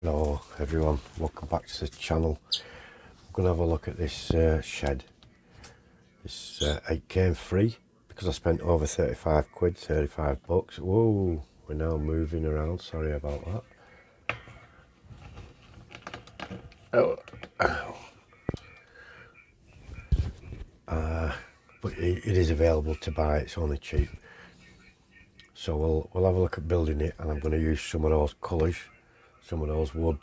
Hello everyone, welcome back to the channel. I'm going to have a look at this shed. It came free because I spent over 35 quid, 35 bucks. Whoa, we're now moving around, sorry about that. But it is available to buy, it's only cheap. So we'll have a look at building it, and I'm going to use some of those colours, some of those wood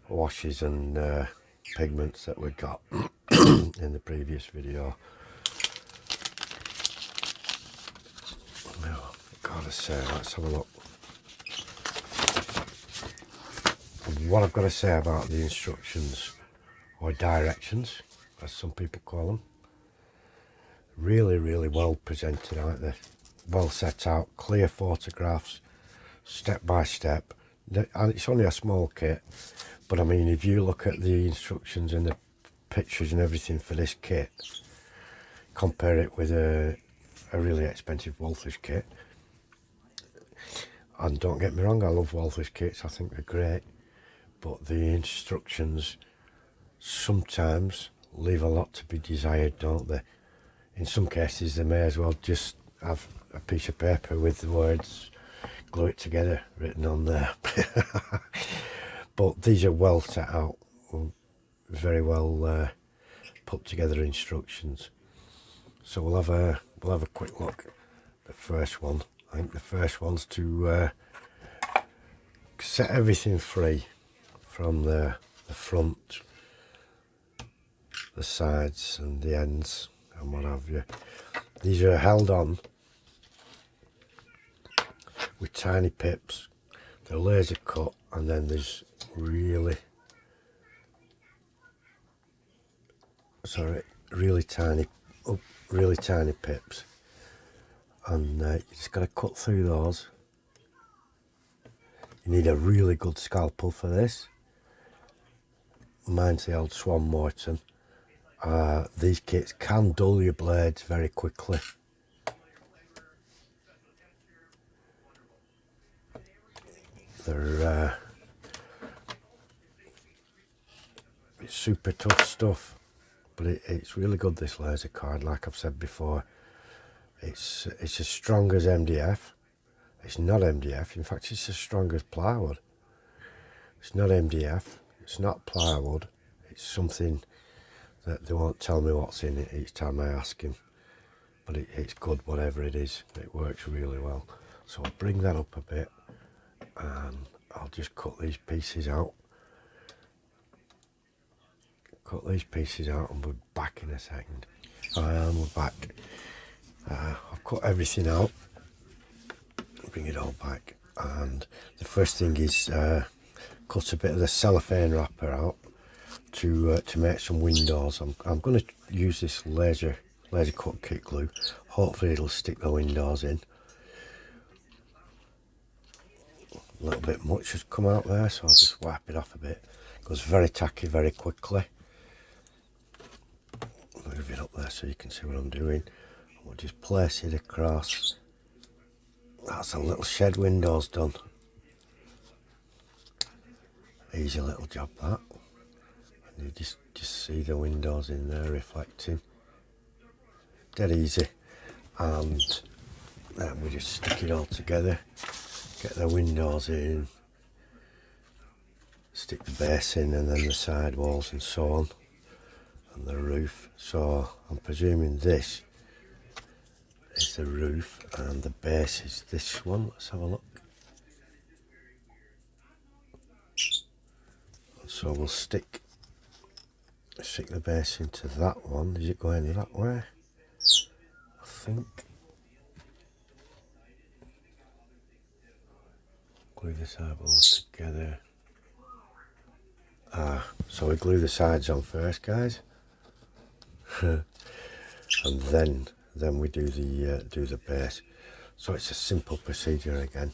washes and pigments that we got in the previous video. Gotta say, let's have a look. What I've got to say about the instructions, or directions as some people call them, really well presented, aren't they? Well set out, clear photographs, step by step. And it's only a small kit, but I mean, if you look at the instructions and the pictures and everything for this kit, compare it with a really expensive Walther's kit. And don't get me wrong, I love Walther's kits, I think they're great, but the instructions sometimes leave a lot to be desired, don't they? In some cases they may as well just have a piece of paper with the words "glue it together" written on there. But these are well set out, very well put together instructions. So we'll have a quick look. The first one, I think the first one's to set everything free from the front, the sides and the ends and what have you. These are held on with tiny pips. They're laser cut, and then there's really tiny pips, and you just got to cut through those. You need a really good scalpel for this. Mine's the old Swan Morton. These kits can dull your blades very quickly. They're it's super tough stuff, but it's really good, this laser card. Like I've said before, it's as strong as MDF. It's not MDF, in fact it's as strong as plywood. It's not MDF, it's not plywood, it's something that they won't tell me what's in it each time I ask him. But it's good, whatever it is, it works really well. So I'll bring that up a bit and I'll just cut these pieces out. And we're back in a second. And we're back. I've cut everything out. Bring it all back. And the first thing is cut a bit of the cellophane wrapper out to make some windows. I'm going to use this laser cut kit glue. Hopefully it'll stick the windows in. A little bit much has come out there, so I'll just wipe it off a bit. It goes very tacky very quickly. Move it up there so you can see what I'm doing. We'll just place it across. That's a little shed windows done. Easy little job that. And you just see the windows in there reflecting. Dead easy. And then we just stick it all together. Get the windows in. Stick the base in, and then the side walls and so on. And the roof. So I'm presuming this is the roof and the base is this one. Let's have a look. So we'll stick the base into that one. Is it going that way? I think. Glue the side walls together. So we glue the sides on first, guys. And then we do the base. So it's a simple procedure again.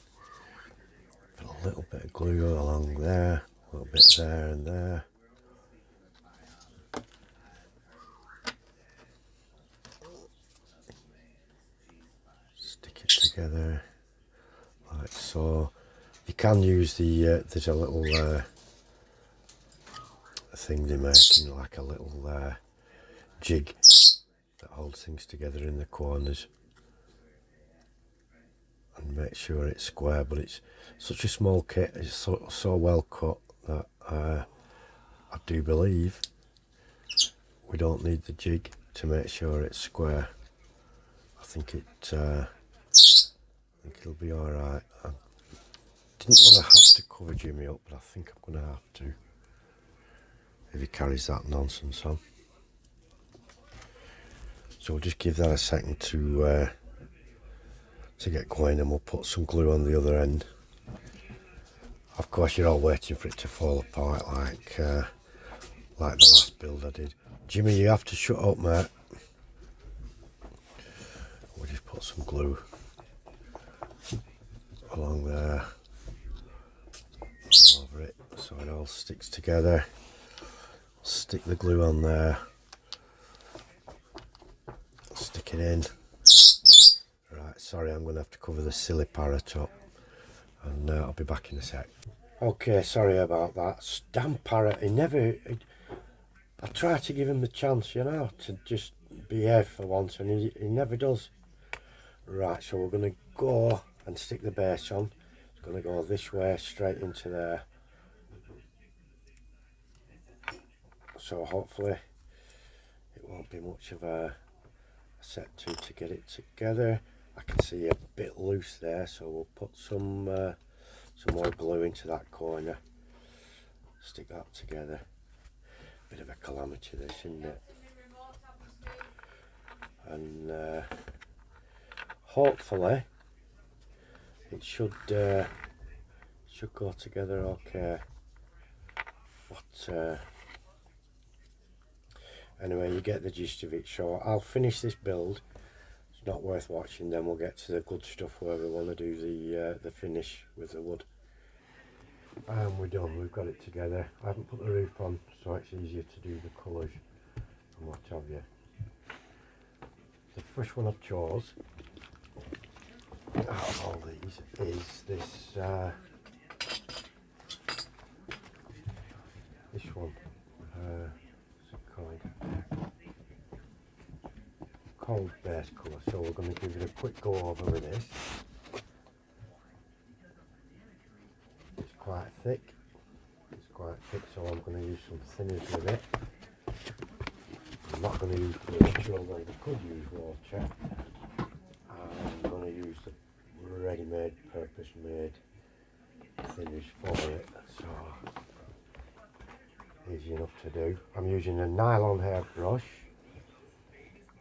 Put a little bit of glue along there, a little bit there and there. Stick it together like so. You can use the, there's a little thing they're making, like a little jig that holds things together in the corners and make sure it's square, but it's such a small kit, it's so well cut that I do believe we don't need the jig to make sure it's square. I think it'll be alright. I didn't want to have to cover Jimmy up, but I think I'm going to have to if he carries that nonsense on. So we'll just give that a second to get going, and we'll put some glue on the other end. Of course, you're all waiting for it to fall apart like the last build I did. Jimmy, you have to shut up, mate. We'll just put some glue along there, all over it, so it all sticks together. Stick the glue on there. Stick it in. Right, sorry, I'm going to have to cover the silly parrot up, and I'll be back in a sec. Okay, sorry about that. Damn parrot, I try to give him the chance, you know, to just behave for once, and he never does. Right, so we're going to go and stick the base on. It's going to go this way, straight into there. So hopefully it won't be much of a set to get it together. I can see a bit loose there, so we'll put some more glue into that corner. Stick that together. Bit of a calamity this, isn't it? And hopefully it should go together okay. But anyway, you get the gist of it. So I'll finish this build. It's not worth watching, then we'll get to the good stuff where we want to do the finish with the wood. And we're done, we've got it together. I haven't put the roof on, so it's easier to do the colours and what have you. The first one I've chose out of all these is this this one. What's it called? Cold base colour. So we're going to give it a quick go over with this. It's quite thick. So I'm going to use some thinners with it. I'm not going to use water, although I could use water. I'm going to use the ready-made, purpose-made thinners for it. So easy enough to do. I'm using a nylon hair brush,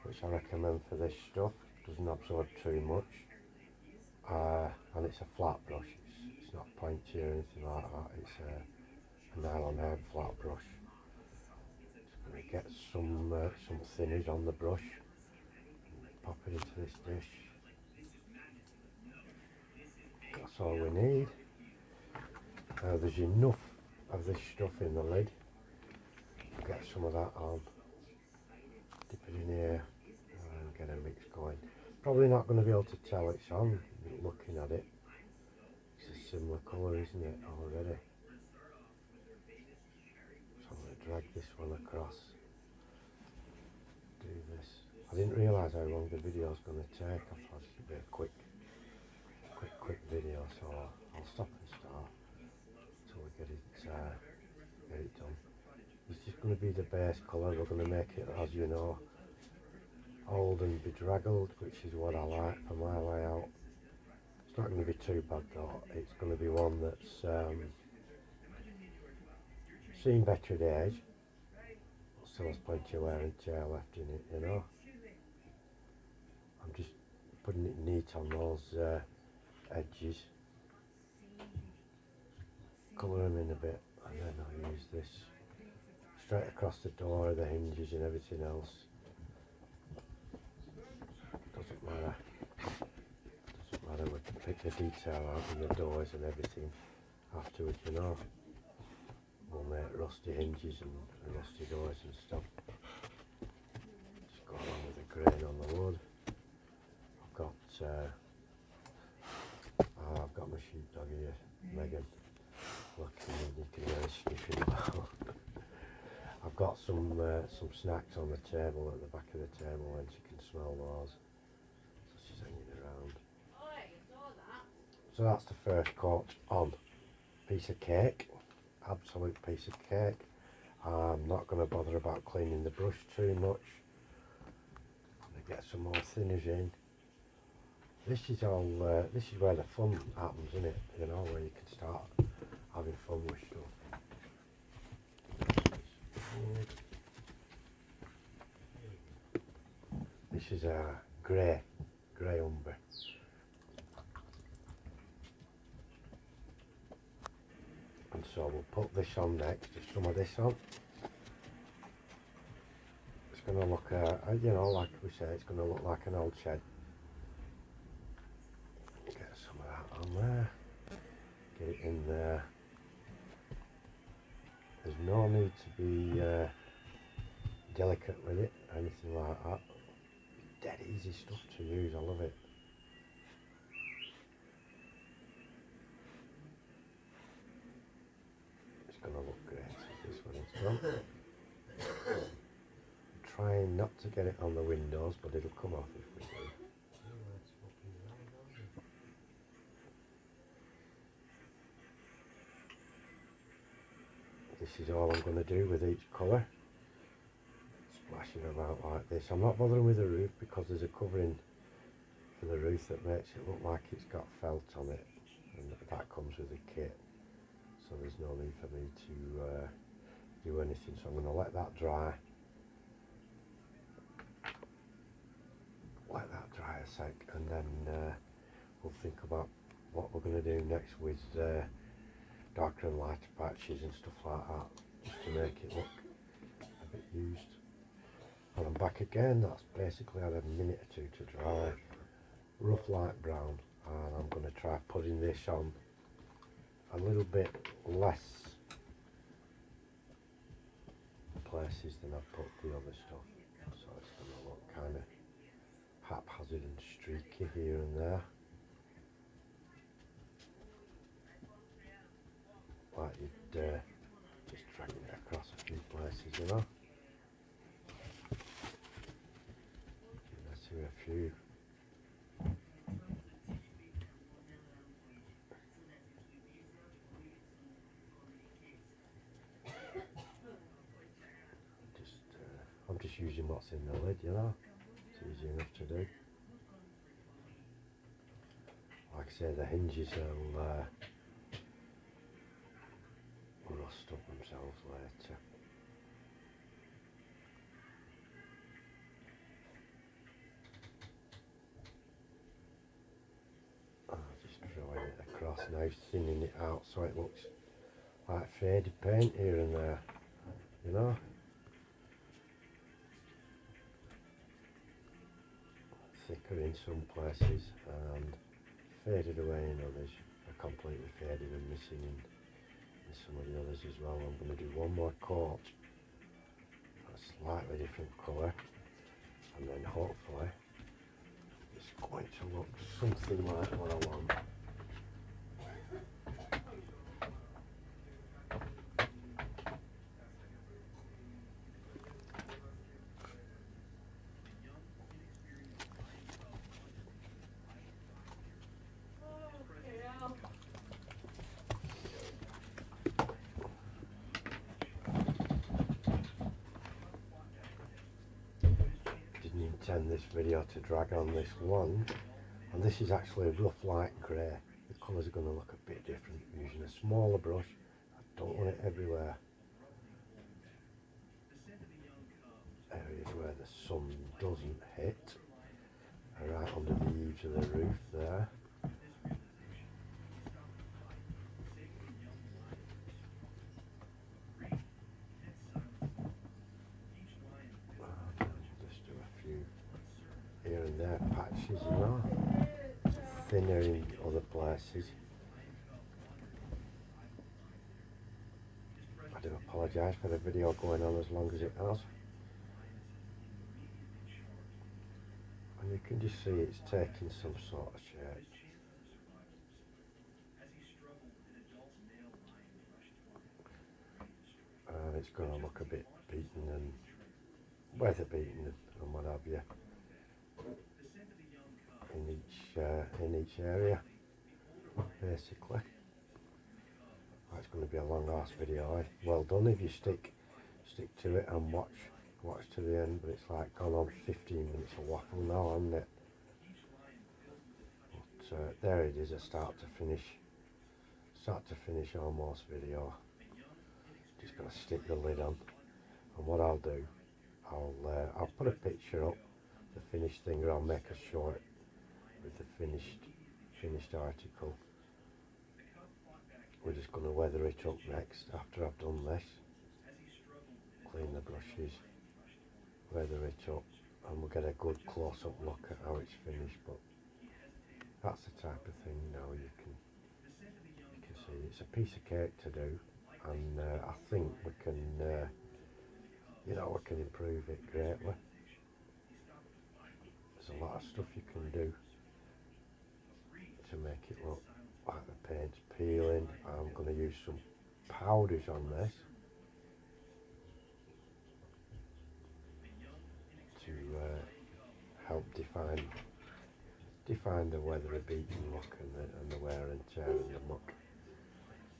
which I recommend for this stuff. Doesn't absorb too much, and it's a flat brush. It's not pointy or anything like that. It's a nylon hair flat brush. Just going to get some thinners on the brush, pop it into this dish. That's all we need. There's enough of this stuff in the lid. Get some of that on. Dip it in here and get a mix going. Probably not going to be able to tell it's on looking at it. It's a similar colour, isn't it, already? So I'm going to drag this one across. Do this. I didn't realise how long the video was going to take. I thought it would be a quick video, so I'll stop and start until we get it done. It's just going to be the base colour. We're going to make it, as you know, old and bedraggled, which is what I like for my layout. It's not going to be too bad though. It's going to be one that's seen better days, but still has plenty of wear and tear left in it, you know. I'm just putting it neat on those edges. Colour them in a bit, and then I'll use this straight across the door, the hinges and everything else. Doesn't matter. We can pick the detail out in the doors and everything afterwards, you know. We'll make rusty hinges and rusty doors and stuff. Just go along with the grain on the wood. I've got my sheepdog here, Megan. Look, you can hear her sniffing about. I've got some snacks on the table at the back of the table and she can smell those. So she's hanging around. So that's the first coat on. Piece of cake, absolute piece of cake. I'm not going to bother about cleaning the brush too much. I'm going to get some more thinners in. This is all. This is where the fun happens, isn't it? You know, where you can start having fun with stuff. This is a grey umber. And so we'll put this on next, just some of this on. It's going to look, you know, like we say, it's going to look like an old shed. Get some of that on there, get it in there. There's no need to be delicate with it, or anything like that. Dead easy stuff to use, I love it. It's going to look great this when it's done. Trying not to get it on the windows, but it'll come off if we do. This is all I'm going to do with each colour. Splashing about like this. I'm not bothering with the roof because there's a covering for the roof that makes it look like it's got felt on it, and that comes with the kit. So there's no need for me to do anything. So I'm going to let that dry. Let that dry a sec, and then we'll think about what we're going to do next with darker and lighter patches and stuff like that, just to make it look a bit used. And I'm back again. That's basically had a minute or two to dry. Rough light brown, and I'm going to try putting this on a little bit less places than I've put the other stuff. So it's going to look kind of haphazard and streaky here and there. Like you'd just dragging it across a few places, you know. Let's do a few. I'm just using what's in the lid, you know. It's easy enough to do. Like I say, the hinges will rust up themselves later. Just drawing it across now, thinning it out so it looks like faded paint here and there, you know. Thicker in some places and faded away in others, are completely faded and missing in some of the others as well. I'm going to do one more coat, a slightly different colour, and then hopefully it's going to look something like what I want. Intend this video to drag on this long, and this is actually a rough light grey. The colours are going to look a bit different using a smaller brush. I don't want it everywhere. Areas where the sun doesn't hit are right under the eaves of the roof there. Just do a few here and there patches, you know, thinner in other places. I do apologise for the video going on as long as it has. And you can just see it's taking some sort of shape. it's going to look a bit beaten and weather beaten and what have you in each area, basically. That's going to be a long ass video. Well done if you stick to it and watch to the end, but it's like gone on 15 minutes of waffle now, hasn't it? But there it is, a start to finish almost video. Just going to stick the lid on, and what I'll do, I'll put a picture up, the finished thing, or I'll make a short with the finished article. We're just going to weather it up next after I've done this. Clean the brushes, weather it up, and we'll get a good close-up look at how it's finished. But that's the type of thing now you can see. It's a piece of cake to do, and I think we can we can improve it greatly. There's a lot of stuff you can do to make it look like the paint's peeling. I'm going to use some powders on this to help define the weather beaten look and the wear and tear and the muck.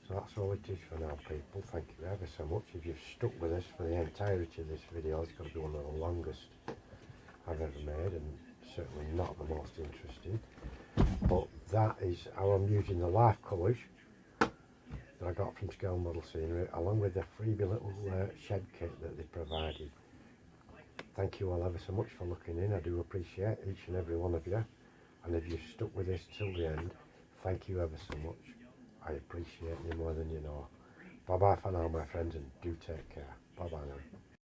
So that's all it is for now, people. Thank you ever so much. If you've stuck with us for the entirety of this video, it's going to be one of the longest I've ever made, and certainly not the most interesting. But that is how I'm using the life colours that I got from Scale Model Scenery, along with the freebie little shed kit that they provided. Thank you all ever so much for looking in. I do appreciate each and every one of you. And if you've stuck with this till the end, thank you ever so much. I appreciate you more than you know. Bye bye for now, my friends, and do take care. Bye bye now.